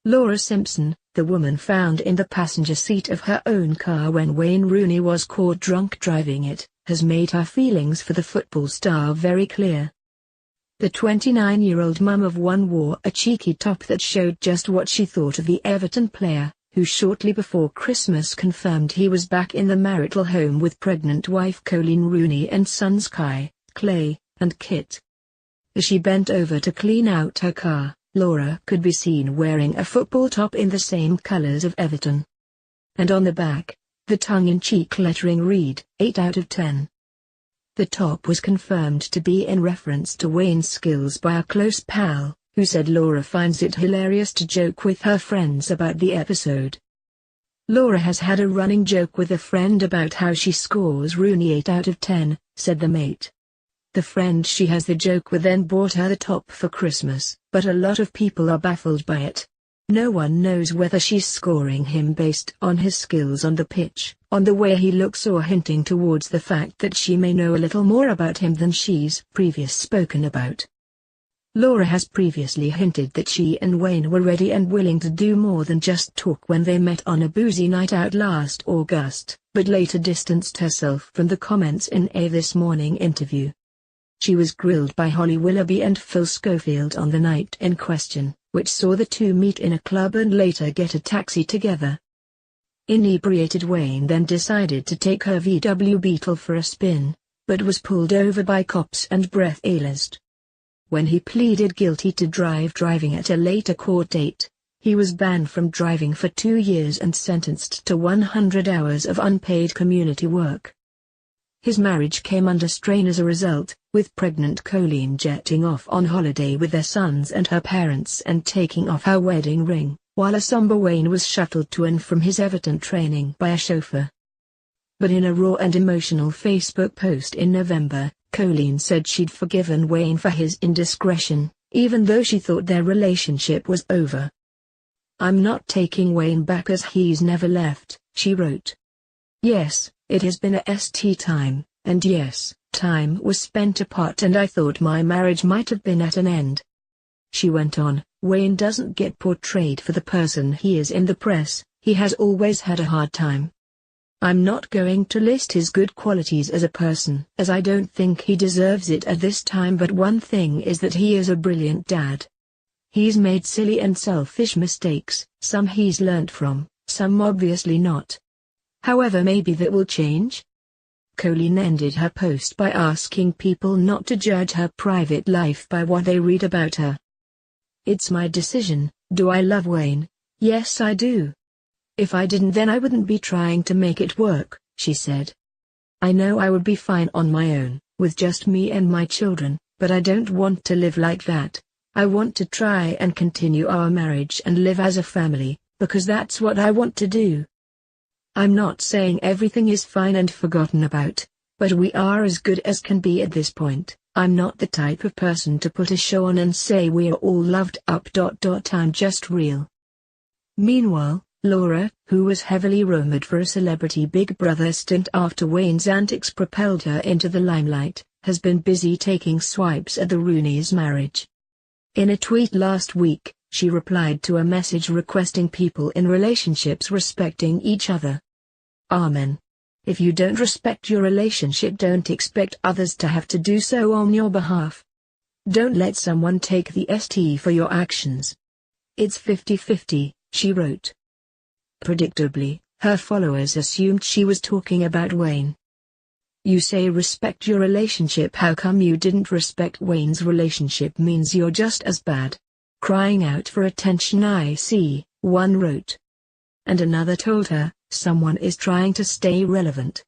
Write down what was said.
Laura Simpson, the woman found in the passenger seat of her own car when Wayne Rooney was caught drunk driving it, has made her feelings for the football star very clear. The 29-year-old mum of one wore a cheeky top that showed just what she thought of the Everton player, who shortly before Christmas confirmed he was back in the marital home with pregnant wife Wayne Rooney and sons Kai, Clay, and Kit. As she bent over to clean out her car, Laura could be seen wearing a football top in the same colors of Everton. And on the back, the tongue-in-cheek lettering read, 8 out of 10. The top was confirmed to be in reference to Wayne's skills by a close pal, who said Laura finds it hilarious to joke with her friends about the episode. Laura has had a running joke with a friend about how she scores Rooney 8 out of 10, said the mate. The friend she has the joke with then bought her the top for Christmas, but a lot of people are baffled by it. No one knows whether she's scoring him based on his skills on the pitch, on the way he looks, or hinting towards the fact that she may know a little more about him than she's previously spoken about. Laura has previously hinted that she and Wayne were ready and willing to do more than just talk when they met on a boozy night out last August, but later distanced herself from the comments in a This Morning interview. She was grilled by Holly Willoughby and Phil Schofield on the night in question, which saw the two meet in a club and later get a taxi together. Inebriated Wayne then decided to take her VW Beetle for a spin, but was pulled over by cops and breathalyzed. When he pleaded guilty to driving at a later court date, he was banned from driving for 2 years and sentenced to 100 hours of unpaid community work. His marriage came under strain as a result, with pregnant Colleen jetting off on holiday with their sons and her parents and taking off her wedding ring, while a somber Wayne was shuttled to and from his Everton training by a chauffeur. But in a raw and emotional Facebook post in November, Colleen said she'd forgiven Wayne for his indiscretion, even though she thought their relationship was over. "I'm not taking Wayne back as he's never left," she wrote. "Yes, it has been a st time, and yes, time was spent apart and I thought my marriage might have been at an end." She went on, "Wayne doesn't get portrayed for the person he is in the press, he has always had a hard time. I'm not going to list his good qualities as a person, as I don't think he deserves it at this time, but one thing is that he is a brilliant dad. He's made silly and selfish mistakes, some he's learnt from, some obviously not. However, maybe that will change." Colleen ended her post by asking people not to judge her private life by what they read about her. "It's my decision. Do I love Wayne? Yes, I do. If I didn't, then I wouldn't be trying to make it work," she said. "I know I would be fine on my own, with just me and my children, but I don't want to live like that. I want to try and continue our marriage and live as a family, because that's what I want to do. I'm not saying everything is fine and forgotten about, but we are as good as can be at this point. I'm not the type of person to put a show on and say we're all loved up. I'm just real." Meanwhile, Laura, who was heavily rumored for a celebrity Big Brother stint after Wayne's antics propelled her into the limelight, has been busy taking swipes at the Rooney's marriage. In a tweet last week, she replied to a message requesting people in relationships respecting each other. "Amen. If you don't respect your relationship, don't expect others to have to do so on your behalf. Don't let someone take the st for your actions. It's 50-50, she wrote. Predictably, her followers assumed she was talking about Wayne. "You say respect your relationship, how come you didn't respect Wayne's relationship means you're just as bad. Crying out for attention, I see," one wrote. And another told her, "Someone is trying to stay relevant.